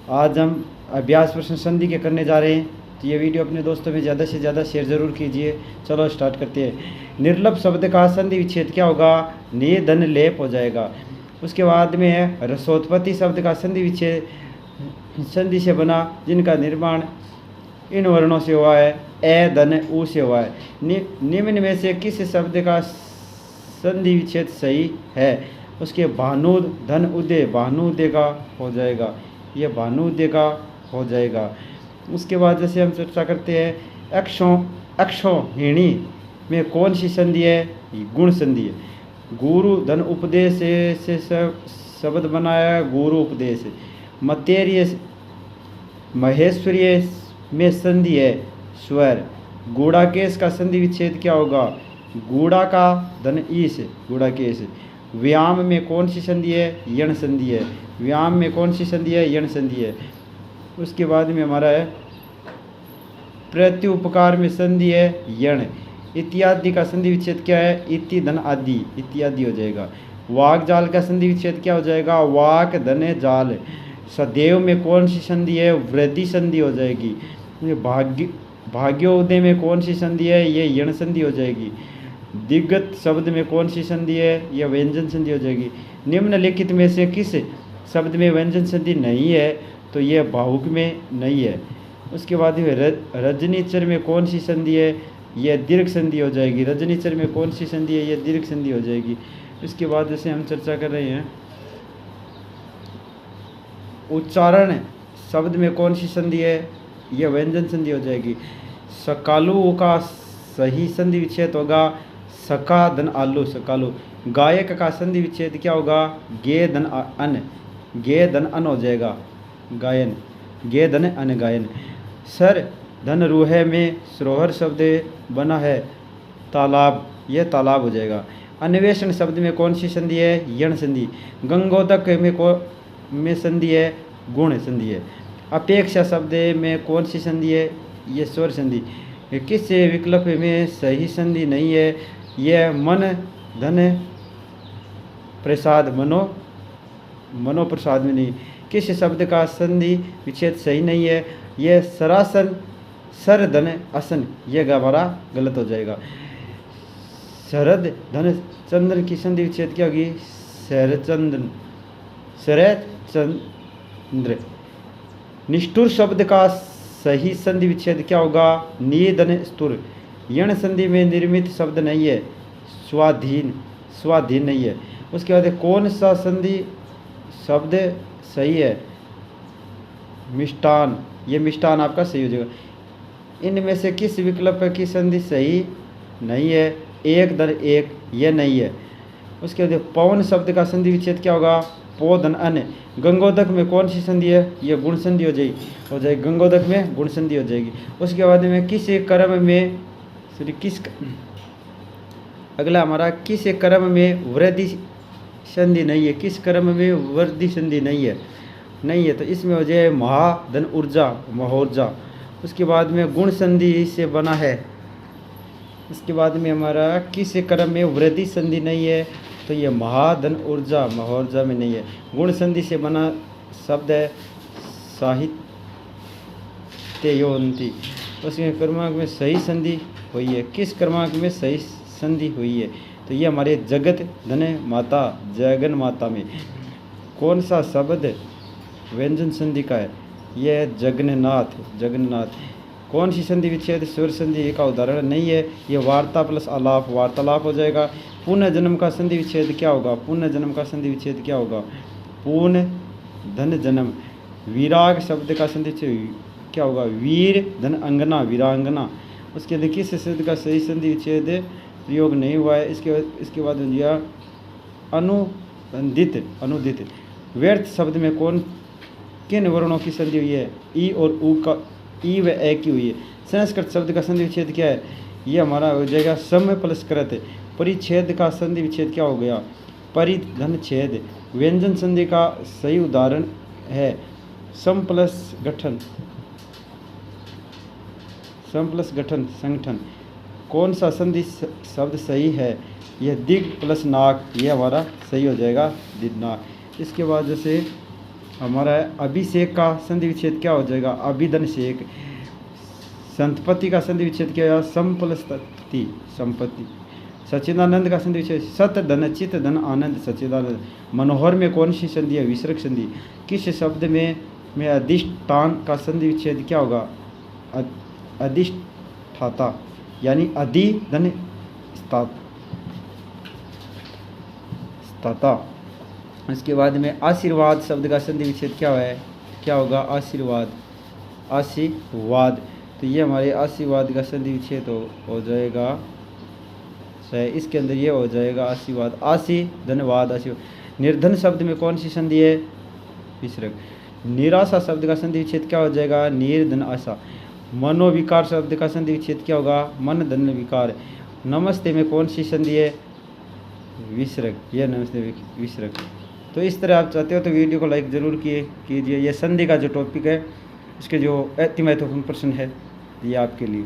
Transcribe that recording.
आज हम अभ्यास प्रश्न संधि के करने जा रहे हैं। तो ये वीडियो अपने दोस्तों में ज़्यादा से ज़्यादा शेयर ज़रूर कीजिए। चलो स्टार्ट करते हैं। निर्लप शब्द का संधि विच्छेद क्या होगा? ने धन लेप हो जाएगा। उसके बाद में है रसोत्पत्ति शब्द का संधि विच्छेद संधि से बना जिनका निर्माण इन वर्णों से हुआ है, ए धन ऊ से हुआ है। निम्न में से किस शब्द का संधि विच्छेद सही है? उसके भानु धन उदय, भानु उदय का हो जाएगा, ये भानु उदय का हो जाएगा। उसके बाद जैसे हम चर्चा करते हैं अक्षोहिणी में कौन सी संधि है? गुण संधि है। गुरु धन उपदेश से शब्द बनाया, गुरु उपदेश। मतेरिय महेश्वरीय में संधि है स्वर। गूढ़ाकेश का संधि विच्छेद क्या होगा? गूढ़ा का धन ईश, गूढ़ाकेश। व्यायाम में कौन सी संधि है? यण संधि है। व्यायाम में कौन सी संधि है? यण संधि है। उसके बाद में हमारा है प्रत्युपकार में संधि है यण। इत्यादि का संधि विच्छेद क्या है? इति धन आदि, इत्यादि हो जाएगा। वाक जाल का संधि विच्छेद क्या हो जाएगा? वाक धन जाल। सदैव में कौन सी संधि है? वृद्धि संधि हो जाएगी। भाग्योदय में कौन सी संधि है? ये यण संधि हो जाएगी। दिग्गत शब्द में कौन सी संधि है? यह व्यंजन संधि हो जाएगी। निम्नलिखित में से किस शब्द में व्यंजन संधि नहीं है? तो यह भावुक में नहीं है। उसके बाद रजनीचर में कौन सी संधि है? यह दीर्घ संधि हो जाएगी। रजनीचर में कौन सी संधि है? यह दीर्घ संधि हो जाएगी। इसके बाद जैसे हम चर्चा कर रहे हैं उच्चारण शब्द में कौन सी संधि है? यह व्यंजन संधि हो जाएगी। सकालू का सही संधि विच्छेद होगा सका धन आलू, सकालू। गायक का संधि विच्छेद क्या होगा? गे धन अन, गे धन अन हो जाएगा, गायन। गे धन अन, गायन। सर धन रूहे में सरोवर शब्द बना है तालाब, यह तालाब हो जाएगा। अन्वेषण शब्द में कौन सी संधि है? यण संधि। गंगोदक में संधि है गुण संधि है। अपेक्षा शब्द में कौन सी संधि है? ये स्वर संधि। किस विकल्प में सही संधि नहीं है? यह मन धन प्रसाद, मनो प्रसाद में नहीं। किस शब्द का संधि विच्छेद सही नहीं है? यह सरासन सर धन असन, यह हमारा गलत हो जाएगा। शरद धन चंद्र की संधि विच्छेद क्या होगी? शरचंद्र, शरचंद्र। निष्ठुर शब्द का सही संधि विच्छेद क्या होगा? निधन स्तुर। यण संधि में निर्मित शब्द नहीं है, स्वाधीन, स्वाधीन नहीं है। उसके बाद कौन सा संधि शब्द सही है? मिष्टान, ये मिष्टान आपका सही हो जाएगा। इनमें से किस विकल्प की संधि सही नहीं है? एक धन एक, ये नहीं है। उसके बाद पवन शब्द का संधि विच्छेद क्या होगा? पो धन अन। गंगोदक में कौन सी संधि है? यह गुण संधि हो जाएगी, गंगोदक में गुण संधि हो जाएगी। उसके बाद में किस कर्म में अगला हमारा किस कर्म में वृद्धि संधि नहीं है? किस कर्म में वृद्धि संधि नहीं है? नहीं है, तो इसमें हो जाए महा धन ऊर्जा, महोर्जा। उसके बाद में गुण संधि से बना है। उसके बाद में हमारा किस कर्म में वृद्धि संधि नहीं है? तो ये महाधन ऊर्जा, महोर्जा में नहीं है। गुण संधि से बना शब्द है साहित्योन्ति। उसके क्रमांक में सही संधि हुई है। किस क्रमांक में सही संधि हुई है? तो ये हमारे जगत धन माता, जगन माता में कौन सा शब्द व्यंजन संधि का है? यह जगन्नाथ, जगन्नाथ। कौन सी संधि विच्छेद स्वर संधि का उदाहरण नहीं है? ये वार्ता प्लस आलाप, वार्तालाप हो जाएगा। पुनः जन्म का संधि विच्छेद क्या होगा? पुनः जन्म का संधि विच्छेद क्या होगा? पुनः धन जन्म। विराग शब्द का संधि विच्छेद क्या होगा? वीर धन अंगना, वीरांगना। उसके बाद किस शब्द का सही संधि विच्छेद प्रयोग नहीं हुआ है? इसके बाद दिया अनुदित, अनुदित। व्यर्थ शब्द में किन वर्णों की संधि हुई है? ई और ऊ का, ई व ए की हुई है। संस्कृत शब्द का संधि विच्छेद क्या है? ये हमारा हो जाएगा सम प्लस कृत। परिच्छेद का संधि विच्छेद क्या हो गया? परिधन छेद। व्यंजन संधि का सही उदाहरण है सम प्लस गठन, सम प्लस गठन, संगठन। कौन सा संधि शब्द सही है? यह दिग प्लस नाक, ये हमारा सही हो जाएगा दिग्नाक। इसके बाद जैसे हमारा अभिषेक का संधि विच्छेद क्या हो जाएगा, अभिधन शेक। संतपति का संधि विच्छेद क्या होगा, संपलस्ति संपत्ति। सच्चिदानंद का संधि विच्छेद सत धन चित धन आनंद सच्चिदानंद। मनोहर में कौन सी संधि है, विसर्ग संधि। किस शब्द में अधिष्ठान का संधि विच्छेद क्या होगा, अधिष्ठाता, यानी अधि धन स्ताता। इसके बाद में आशीर्वाद शब्द का संधि विच्छेद क्या होगा, आशीर्वाद आशीर्वाद। तो ये हमारे आशीर्वाद का संधि विच्छेद हो जाएगा, इसके अंदर ये हो जाएगा आशीर्वाद, आशी धन्यवाद आशीर्वाद। निर्धन शब्द में कौन सी संधि है, विसर्ग। निराशा शब्द का संधि विच्छेद क्या हो जाएगा, निर्धन आशा। मनोविकार शब्द का संधि विच्छेद क्या होगा, मन धन विकार। नमस्ते में कौन सी संधि है, विसर्ग, यह नमस्ते विसर्ग। तो इस तरह आप चाहते हो तो वीडियो को लाइक ज़रूर कीजिए। यह संधि का जो टॉपिक है, इसके जो अति महत्वपूर्ण प्रश्न है ये आपके लिए।